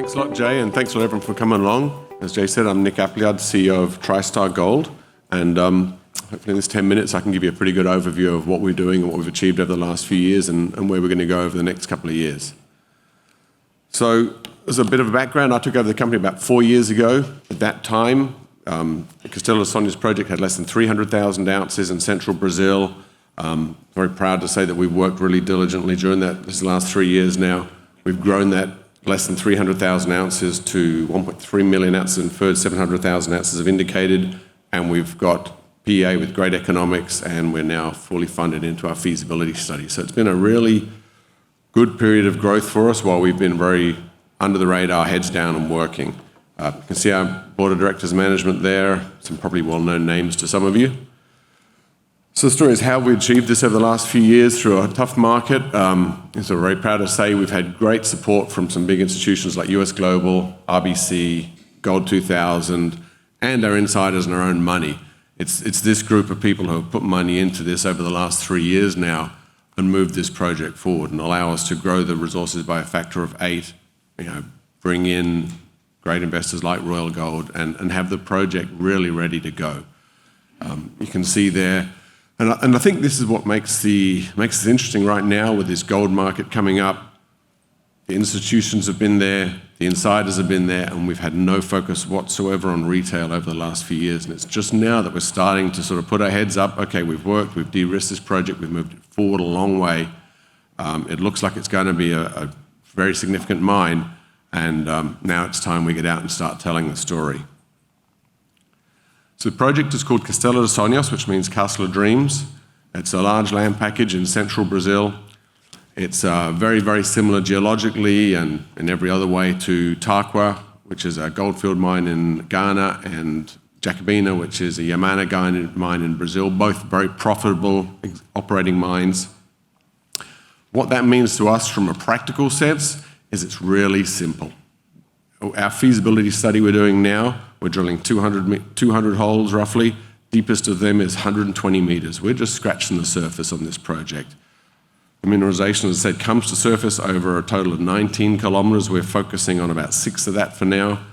Thanks a lot, Jay, and thanks a lot everyone for coming along. As Jay said, I'm Nick Appleyard, CEO of TriStar Gold, and hopefully in this 10 minutes I can give you a pretty good overview of what we're doing and what we've achieved over the last few years and where we're going to go over the next couple of years. So, as a bit of a background, I took over the company about 4 years ago. At that time, the Castelo de Sonhos project had less than 300,000 ounces in central Brazil. Very proud to say that we've worked really diligently during this last 3 years now. We've grown that less than 300,000 ounces to 1.3 million ounces inferred, 700,000 ounces of indicated, and we've got PEA with great economics, and we're now fully funded into our feasibility study. So it's been a really good period of growth for us while we've been very under the radar, heads down and working. You can see our board of directors management there, some probably well-known names to some of you. So the story is how we achieved this over the last few years through a tough market. So we're very proud to say we've had great support from some big institutions like US Global, RBC, Gold 2000, and our insiders and our own money. It's this group of people who have put money into this over the last 3 years now and moved this project forward and allow us to grow the resources by a factor of 8, bring in great investors like Royal Gold and have the project really ready to go. You can see there, and I think this is what makes this interesting right now with this gold market coming up. The institutions have been there, the insiders have been there, and we've had no focus whatsoever on retail over the last few years. And it's just now that we're starting to sort of put our heads up. Okay, we've de-risked this project, we've moved it forward a long way. It looks like it's going to be a very significant mine, and now it's time we get out and start telling the story. So the project is called Castelo de Sonhos, which means Castle of Dreams. It's a large land package in central Brazil. It's very, very similar geologically and in every other way to Tarkwa, which is a goldfield mine in Ghana, and Jacobina, which is a Yamana mine in Brazil, both very profitable operating mines. What that means to us from a practical sense is it's really simple. Our feasibility study we're doing now, we're drilling 200 holes roughly. Deepest of them is 120 meters. We're just scratching the surface on this project. The mineralization, as I said, comes to surface over a total of 19 kilometers. We're focusing on about 6 of that for now.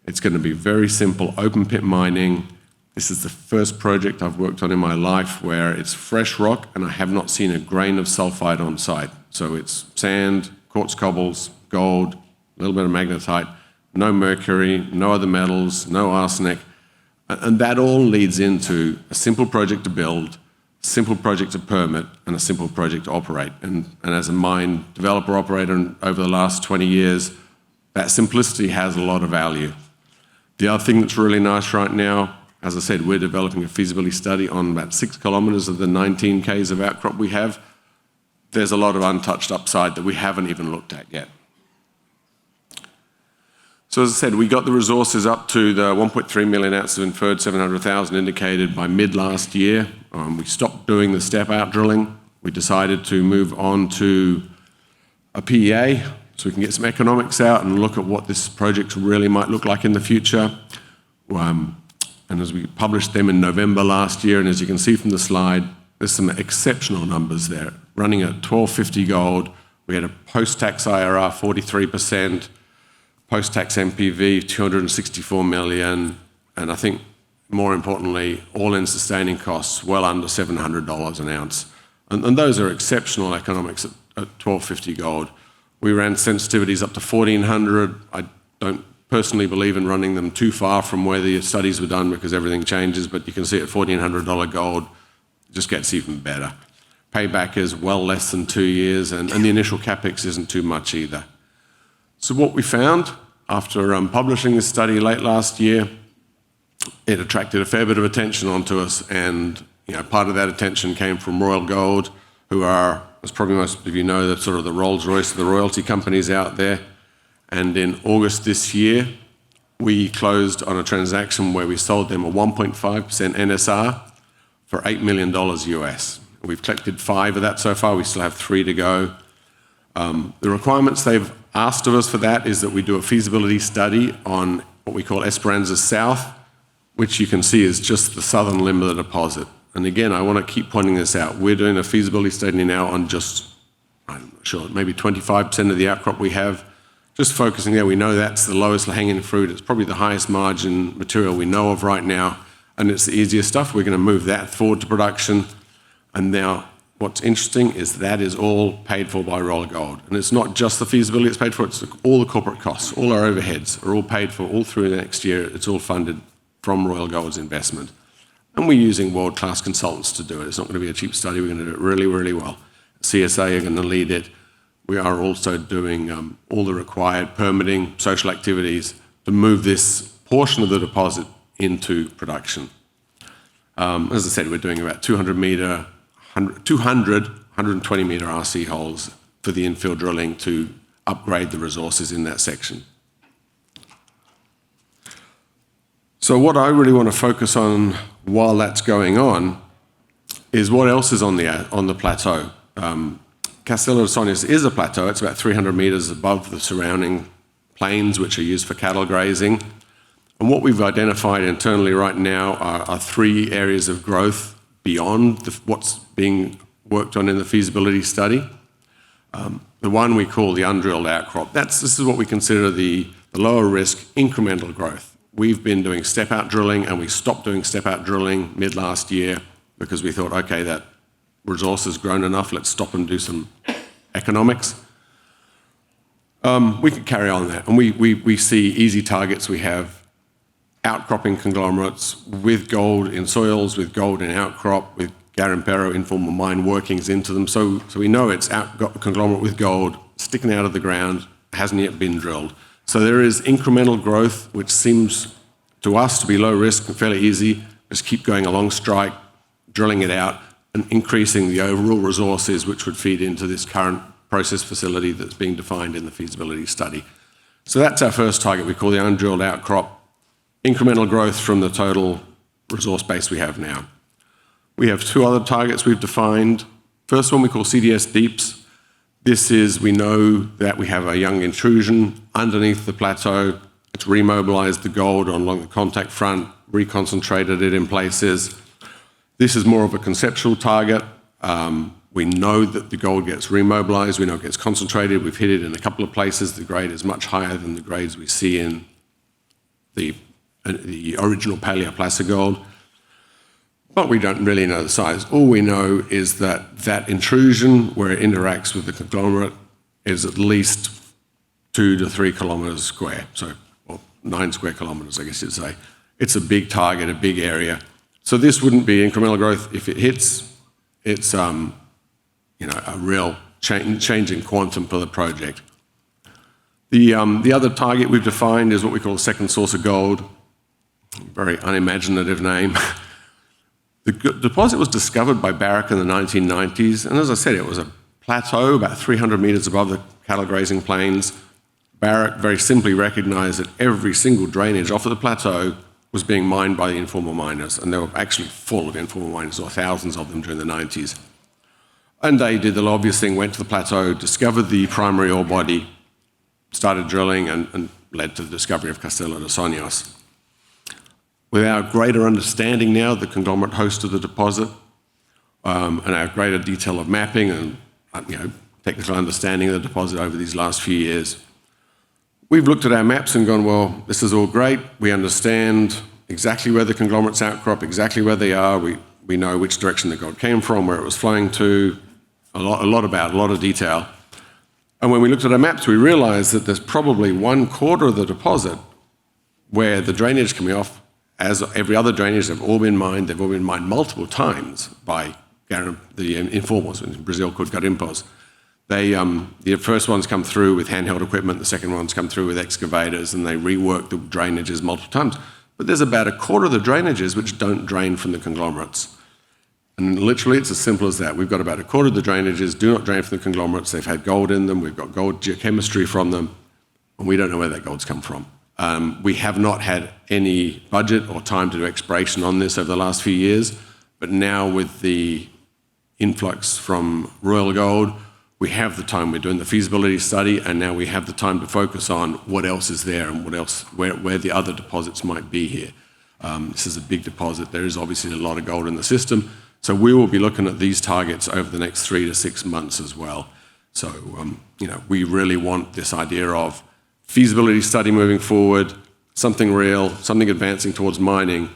It's going to be very simple open pit mining. This is the first project I've worked on in my life where it's fresh rock and I have not seen a grain of sulfide on site. So it's sand, quartz cobbles, gold, a little bit of magnetite, no mercury, no other metals, no arsenic. And that all leads into a simple project to build, simple project to permit, and a simple project to operate. And as a mine developer operator over the last 20 years, that simplicity has a lot of value. The other thing that's really nice right now, as I said, we're developing a feasibility study on about 6 kilometers of the 19 Ks of outcrop we have. There's a lot of untouched upside that we haven't even looked at yet. So as I said, we got the resources up to the 1.3 million ounces of inferred, 700,000 indicated by mid last year. We stopped doing the step-out drilling. We decided to move on to a PEA so we can get some economics out and look at what this project really might look like in the future. And as we published them in November last year, and as you can see from the slide, there's some exceptional numbers there. Running at $1,250 gold, we had a post-tax IRR 43%, post-tax NPV 264 million, and I think more importantly, all-in sustaining costs well under $700 an ounce. And those are exceptional economics at $1,250 gold. We ran sensitivities up to 1,400. I don't personally believe in running them too far from where the studies were done because everything changes, but you can see at $1,400 gold, it just gets even better. Payback is well less than 2 years, and the initial capex isn't too much either. So what we found after publishing this study late last year, it attracted a fair bit of attention onto us, and part of that attention came from Royal Gold, who are, as probably most of you know, the sort of the Rolls-Royce of the royalty companies out there. And in August this year, we closed on a transaction where we sold them a 1.5% NSR for $8 million US. We've collected 5 of that so far. We still have 3 to go. The requirements they've asked of us for that is that we do a feasibility study on what we call Esperanza South, which you can see is just the southern limb of the deposit. And again, I want to keep pointing this out. We're doing a feasibility study now on just, I'm not sure, maybe 25% of the outcrop we have. just focusing there, we know that's the lowest hanging fruit. It's probably the highest margin material we know of right now, and it's the easiest stuff. We're going to move that forward to production. And now what's interesting is that is all paid for by Royal Gold. And it's not just the feasibility it's paid for, it's all the corporate costs, all our overheads are all paid for all through the next year. It's all funded from Royal Gold's investment. And we're using world-class consultants to do it. It's not going to be a cheap study. We're going to do it really, really well. CSA are going to lead it. We are also doing all the required permitting, social activities to move this portion of the deposit into production. As I said, we're doing about 120 metre RC holes for the infill drilling to upgrade the resources in that section. So what I really want to focus on while that's going on is what else is on the plateau. Castello de Soñas is a plateau. It's about 300 metres above the surrounding plains, which are used for cattle grazing. And what we've identified internally right now are 3 areas of growth beyond what's being worked on in the feasibility study. The one we call the undrilled outcrop. This is what we consider the lower risk incremental growth. We've been doing step-out drilling, and we stopped doing step-out drilling mid-last year because we thought, okay, that resource has grown enough, let's stop and do some economics. We could carry on that, and we see easy targets. We have outcropping conglomerates with gold in soils, with gold in outcrop, with Garimpero informal mine workings into them. So we know it's conglomerate with gold sticking out of the ground, hasn't yet been drilled. So there is incremental growth, which seems to us to be low risk and fairly easy. Just keep going along strike, drilling it out, and increasing the overall resources, which would feed into this current process facility that's being defined in the feasibility study. So that's our first target we call the undrilled outcrop. Incremental growth from the total resource base we have now. We have 2 other targets we've defined. First one we call CDS Deeps. This is, we know that we have a young intrusion underneath the plateau. It's remobilized the gold along the contact front, reconcentrated it in places. This is more of a conceptual target. We know that the gold gets remobilized. We know it gets concentrated. We've hit it in a couple of places. The grade is much higher than the grades we see in the original paleoplacer gold. But we don't really know the size. All we know is that that intrusion, where it interacts with the conglomerate, is at least 2 to 3 kilometres square. So, well, 9 square kilometres, I guess you'd say. It's a big target, a big area. So this wouldn't be incremental growth. If it hits, it's a real change in quantum for the project. The other target we've defined is what we call a second source of gold. Very unimaginative name. The deposit was discovered by Barrick in the 1990s, and as I said, it was a plateau about 300 metres above the cattle grazing plains. Barrick very simply recognised that every single drainage off of the plateau was being mined by the informal miners, and they were actually full of informal miners, or thousands of them during the 90s. And they did the obvious thing, went to the plateau, discovered the primary ore body, started drilling, and led to the discovery of Castello de Soñas. With our greater understanding now of the conglomerate host of the deposit, and our greater detail of mapping and technical understanding of the deposit over these last few years, we've looked at our maps and gone, well, this is all great. We understand exactly where the conglomerates outcrop, exactly where they are. We know which direction the gold came from, where it was flowing to, a lot of detail. And when we looked at our maps, we realized that there's probably 1/4 of the deposit where the drainage coming off, as every other drainage, they've all been mined multiple times by the informals, in Brazil called garimpos. The first ones come through with handheld equipment, the second ones come through with excavators, and they rework the drainages multiple times. But there's about 1/4 of the drainages which don't drain from the conglomerates. And literally, it's as simple as that. We've got about 1/4 of the drainages do not drain from the conglomerates. They've had gold in them. We've got gold geochemistry from them, and we don't know where that gold's come from. We have not had any budget or time to do exploration on this over the last few years, but now with the influx from Royal Gold, we have the time. We're doing the feasibility study, and now we have the time to focus on what else is there and where the other deposits might be here. This is a big deposit. There is obviously a lot of gold in the system, so we will be looking at these targets over the next 3 to 6 months as well. So, we really want this idea of feasibility study moving forward, something real, something advancing towards mining,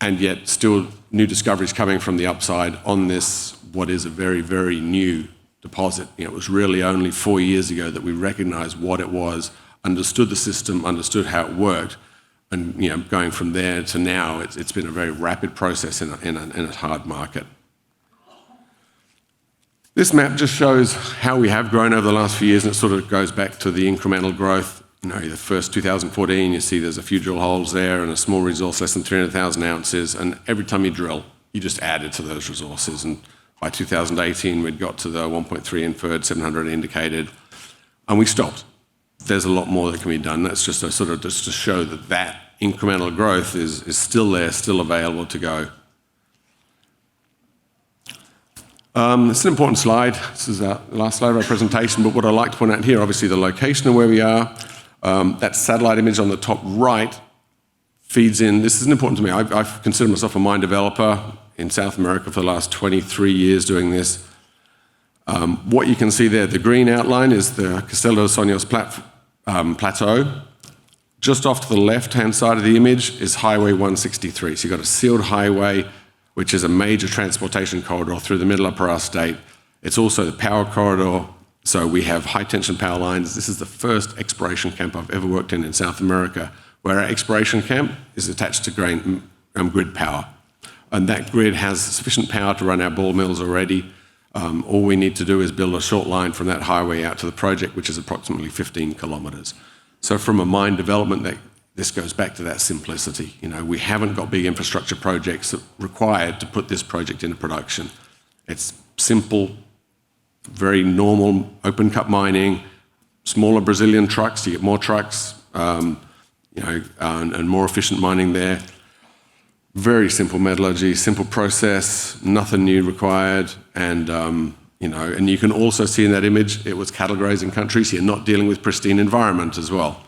and yet still new discoveries coming from the upside on this, what is a very, very new deposit. It was really only 4 years ago that we recognized what it was, understood the system, understood how it worked, and going from there to now, it's been a very rapid process in a hard market. This map just shows how we have grown over the last few years, and it sort of goes back to the incremental growth. The first 2014, you see there's a few drill holes there and a small resource, less than 300,000 ounces, and every time you drill, you just added to those resources. And by 2018, we'd got to the 1.3 inferred, 700 indicated, and we stopped. There's a lot more that can be done. That's just to show that incremental growth is still there, still available to go. It's an important slide. This is the last slide of our presentation, but what I'd like to point out here, obviously the location of where we are, that satellite image on the top right feeds in. This is important to me. I've considered myself a mine developer in South America for the last 23 years doing this. What you can see there, the green outline is the Castelo de Sonhos plateau. Just off to the left-hand side of the image is Highway 163. So you've got a sealed highway, which is a major transportation corridor through the middle of our state. It's also the power corridor, so we have high-tension power lines. This is the first exploration camp I've ever worked in South America, where our exploration camp is attached to grid power. And that grid has sufficient power to run our ball mills already. All we need to do is build a short line from that highway out to the project, which is approximately 15 kilometres. So from a mine development, this goes back to that simplicity. We haven't got big infrastructure projects required to put this project into production. It's simple, very normal open-cut mining, smaller Brazilian trucks, you get more trucks, and more efficient mining there. Very simple metallurgy, simple process, nothing new required, and you can also see in that image, it was cattle grazing country, so you're not dealing with pristine environment as well.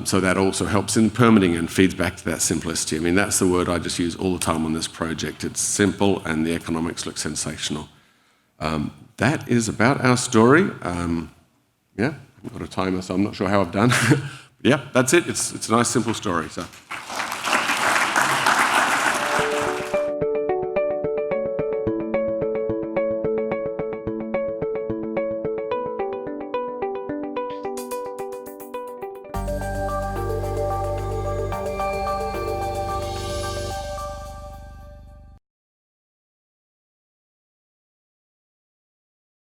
So that also helps in permitting and feeds back to that simplicity. I mean, that's the word I just use all the time on this project. It's simple and the economics look sensational. That is about our story. I've got a timer, so I'm not sure how I've done. Yeah, that's it. It's a nice, simple story. So.